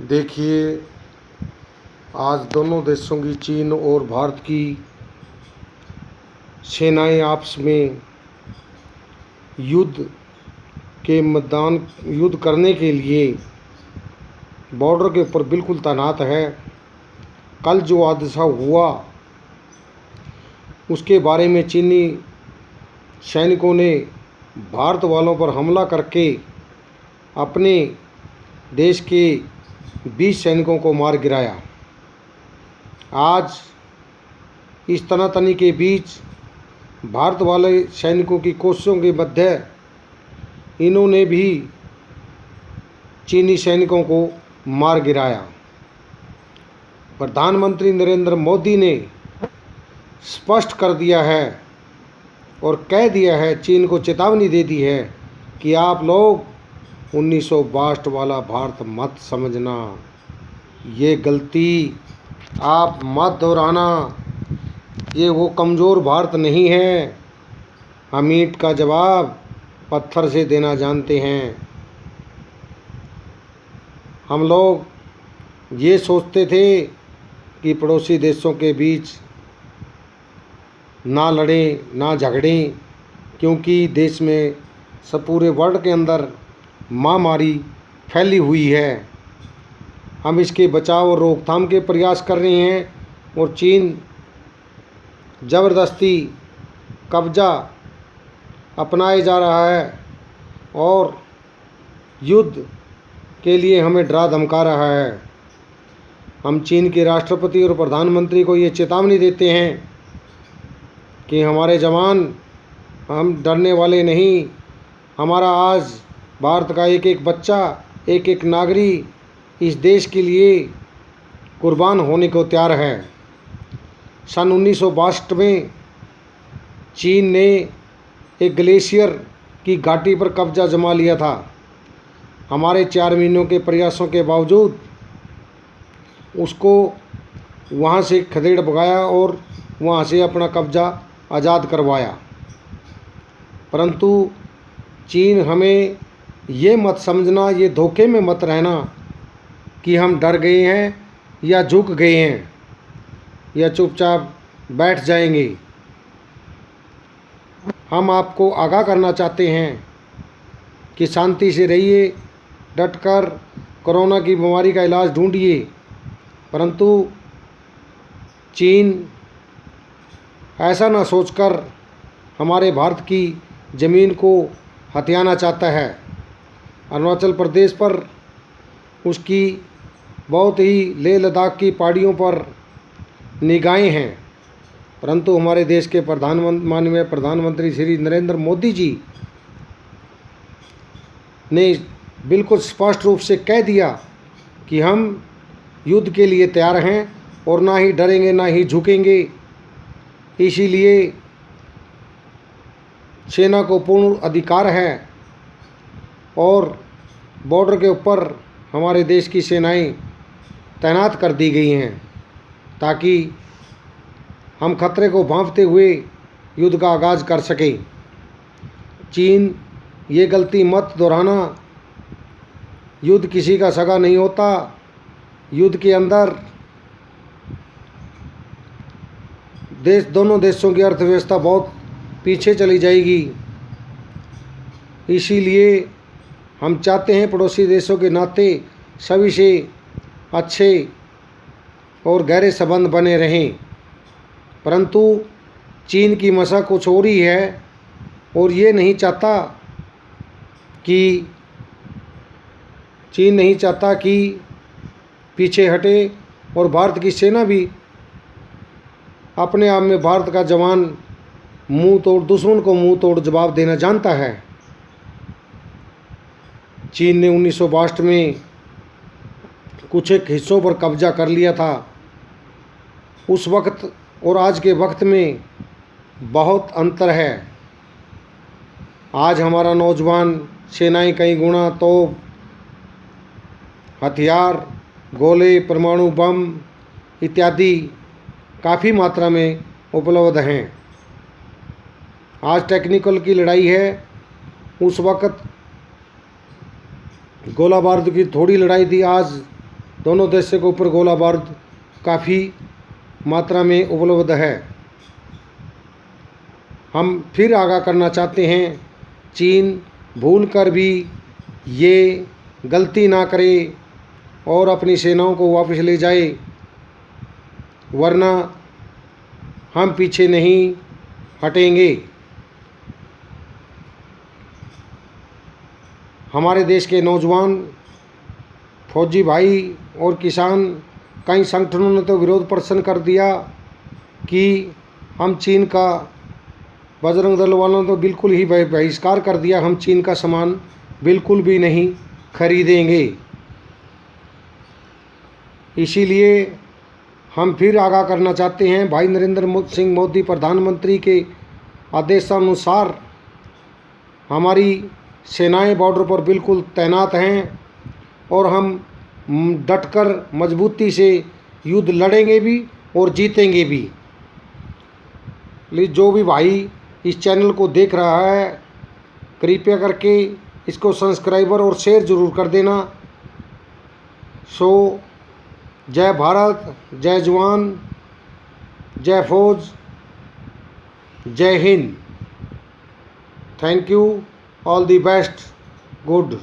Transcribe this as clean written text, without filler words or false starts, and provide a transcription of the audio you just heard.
देखिए, आज दोनों देशों की, चीन और भारत की सेनाएं आपस में युद्ध युद्ध करने के लिए बॉर्डर के ऊपर बिल्कुल तैनात है। कल जो हादसा हुआ उसके बारे में चीनी सैनिकों ने भारत वालों पर हमला करके अपने देश के 20 सैनिकों को मार गिराया। आज इस तनातनी के बीच भारत वाले सैनिकों की कोशिशों के मध्य इन्होंने भी चीनी सैनिकों को मार गिराया। प्रधानमंत्री नरेंद्र मोदी ने स्पष्ट कर दिया है और कह दिया है, चीन को चेतावनी दे दी है कि आप लोग 1962 वाला भारत मत समझना, ये गलती आप मत दोहराना। ये वो कमज़ोर भारत नहीं है। हम ईंट का जवाब पत्थर से देना जानते हैं। हम लोग ये सोचते थे कि पड़ोसी देशों के बीच ना लड़ें ना झगड़ें, क्योंकि देश में सब पूरे वर्ल्ड के अंदर महामारी फैली हुई है। हम इसके बचाव और रोकथाम के प्रयास कर रहे हैं और चीन ज़बरदस्ती कब्ज़ा अपनाए जा रहा है और युद्ध के लिए हमें डरा धमका रहा है। हम चीन के राष्ट्रपति और प्रधानमंत्री को ये चेतावनी देते हैं कि हमारे जवान, हम डरने वाले नहीं। हमारा आज भारत का एक एक बच्चा, एक एक नागरिक इस देश के लिए कुर्बान होने को तैयार है। सन 1962 में चीन ने एक ग्लेशियर की घाटी पर कब्जा जमा लिया था। हमारे 4 महीनों के प्रयासों के बावजूद उसको वहाँ से खदेड़ भगाया और वहाँ से अपना कब्जा आज़ाद करवाया। परंतु चीन हमें ये मत समझना, ये धोखे में मत रहना कि हम डर गए हैं या झुक गए हैं या चुपचाप बैठ जाएंगे। हम आपको आगाह करना चाहते हैं कि शांति से रहिए, डटकर कोरोना की बीमारी का इलाज ढूंढिए। परंतु चीन ऐसा ना सोचकर हमारे भारत की ज़मीन को हथियाना चाहता है। अरुणाचल प्रदेश पर उसकी बहुत ही लेह लद्दाख की पहाड़ियों पर निगाहें हैं। परंतु हमारे देश के माननीय प्रधानमंत्री श्री नरेंद्र मोदी जी ने बिल्कुल स्पष्ट रूप से कह दिया कि हम युद्ध के लिए तैयार हैं और ना ही डरेंगे ना ही झुकेंगे। इसीलिए सेना को पूर्ण अधिकार है और बॉर्डर के ऊपर हमारे देश की सेनाएं तैनात कर दी गई हैं ताकि हम खतरे को भांपते हुए युद्ध का आगाज़ कर सकें। चीन, ये गलती मत दोहराना। युद्ध किसी का सगा नहीं होता। युद्ध के अंदर दोनों देशों की अर्थव्यवस्था बहुत पीछे चली जाएगी। इसीलिए हम चाहते हैं पड़ोसी देशों के नाते सभी से अच्छे और गहरे संबंध बने रहें। परंतु चीन की मंशा कुछ और ही है और ये नहीं चाहता कि चीन नहीं चाहता कि पीछे हटे और भारत की सेना भी अपने आप में भारत का जवान मुंह तोड़, दुश्मन को मुंह तोड़ जवाब देना जानता है। चीन ने 1962 में कुछ एक हिस्सों पर कब्जा कर लिया था। उस वक्त और आज के वक्त में बहुत अंतर है। आज हमारा नौजवान सेनाएं कई गुना तोप, हथियार, गोले, परमाणु बम इत्यादि काफ़ी मात्रा में उपलब्ध हैं। आज टेक्निकल की लड़ाई है। उस वक्त गोला बारूद की थोड़ी लड़ाई थी। आज दोनों देशों के ऊपर गोला बारूद काफ़ी मात्रा में उपलब्ध है। हम फिर आगाह करना चाहते हैं, चीन भूल कर भी ये गलती ना करे और अपनी सेनाओं को वापस ले जाए, वरना हम पीछे नहीं हटेंगे। हमारे देश के नौजवान, फौजी भाई और किसान, कई संगठनों ने तो विरोध प्रदर्शन कर दिया कि हम चीन का, बजरंग दल वालों ने तो बिल्कुल ही बहिष्कार कर दिया, हम चीन का सामान बिल्कुल भी नहीं खरीदेंगे। इसीलिए हम फिर आगाह करना चाहते हैं, भाई नरेंद्र सिंह मोदी प्रधानमंत्री के आदेशानुसार हमारी सेनाएं बॉर्डर पर बिल्कुल तैनात हैं और हम डटकर मजबूती से युद्ध लड़ेंगे भी और जीतेंगे भी। जो भी भाई इस चैनल को देख रहा है, कृपया करके इसको सब्सक्राइबर और शेयर ज़रूर कर देना। सो जय भारत, जय जवान, जय फौज, जय Hind. Thank you, all the best, good.